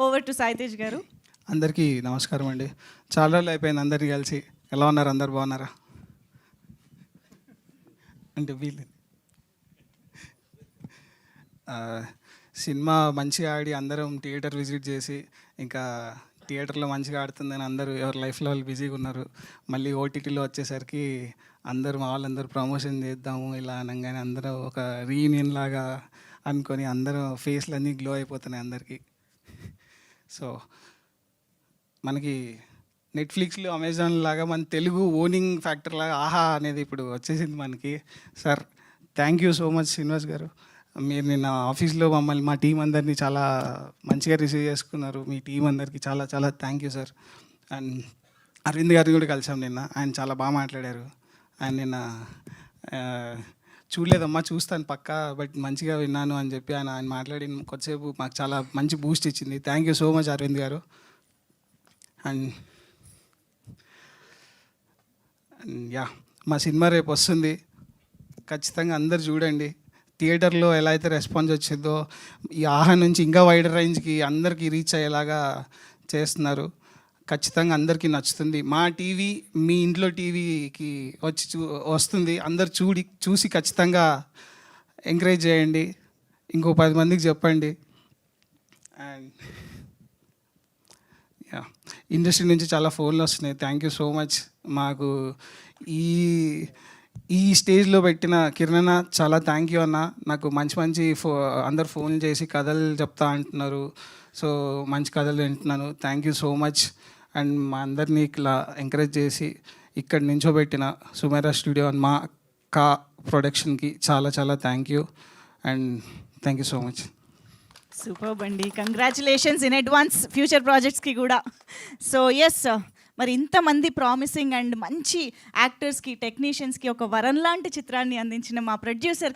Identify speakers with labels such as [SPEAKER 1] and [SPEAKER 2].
[SPEAKER 1] Over to Sai Tej గారు.
[SPEAKER 2] అందరికీ నమస్కారం అండి. చాలా రోజులు అయిపోయింది అందరినీ కలిసి. ఎలా ఉన్నారు? అందరు బాగున్నారా? అంటే వీళ్ళు సినిమా మంచిగా ఆడి అందరం థియేటర్ విజిట్ చేసి ఇంకా థియేటర్లో మంచిగా ఆడుతుందని అందరూ ఎవరి లైఫ్లో వాళ్ళు బిజీగా ఉన్నారు. మళ్ళీ ఓటీటీలో వచ్చేసరికి అందరూ మా వాళ్ళందరూ ప్రమోషన్ చేద్దాము ఇలా అనగానే అందరూ ఒక రీయూనియన్ లాగా అనుకొని అందరూ ఫేస్లు అన్నీ గ్లో అయిపోతున్నాయి అందరికీ. సో మనకి నెట్ఫ్లిక్స్లో అమెజాన్ లాగా మన తెలుగు ఓనింగ్ ఫ్యాక్టర్ లాగా ఆహా అనేది ఇప్పుడు వచ్చేసింది మనకి. Sir thank you so much Srinivas గారు. మీరు నిన్న ఆఫీస్లో మమ్మల్ని మా టీం అందరినీ చాలా మంచిగా రిసీవ్ చేసుకున్నారు. మీ టీం అందరికీ చాలా చాలా thank you sir. And Arvind గారిని కూడా కలిసాం నిన్న. ఆయన చాలా బాగా మాట్లాడారు. ఆయన నిన్న చూడలేదమ్మా చూస్తాను పక్కా బట్ మంచిగా విన్నాను అని చెప్పి ఆయన మాట్లాడిన కొద్దిసేపు మాకు చాలా మంచి బూస్ట్ ఇచ్చింది. Thank you so much Aravind garu. And yeah మా సినిమా రేపు వస్తుంది, ఖచ్చితంగా అందరు చూడండి. థియేటర్లో ఎలా అయితే రెస్పాన్స్ వచ్చిందో ఈ ఆహా నుంచి ఇంకా వైడర్ రేంజ్కి అందరికీ రీచ్ అయ్యేలాగా చేస్తున్నారు. ఖచ్చితంగా అందరికీ నచ్చుతుంది. మా టీవీ మీ ఇంట్లో టీవీకి వస్తుంది. అందరు చూసి ఖచ్చితంగా ఎంకరేజ్ చేయండి. ఇంకో 10 మందికి చెప్పండి. అండ్ యా ఇండస్ట్రీ నుంచి చాలా ఫోన్లు వస్తున్నాయి. Thank you so much. మాకు ఈ స్టేజ్లో పెట్టిన కిరణ్ చాలా థ్యాంక్ యూ అన్న. నాకు మంచి అందరు ఫోన్లు చేసి కథలు చెప్తా అంటున్నారు. సో మంచి కథలు వింటున్నాను. Thank you so much. And మా అందరినీ ఇట్లా ఎంకరేజ్ చేసి ఇక్కడ నించోబెట్టిన సుమేరా స్టూడియో అండ్ మా ప్రొడక్షన్కి చాలా చాలా thank you. And thank you so much.
[SPEAKER 1] Super అండి, కంగ్రాచులేషన్స్ ఇన్ అడ్వాన్స్ ఫ్యూచర్ ప్రాజెక్ట్స్కి కూడా. సో ఎస్, మరి ఇంతమంది ప్రామిసింగ్ అండ్ మంచి యాక్టర్స్కి టెక్నీషియన్స్కి ఒక వరం లాంటి చిత్రాన్ని అందించిన మా ప్రొడ్యూసర్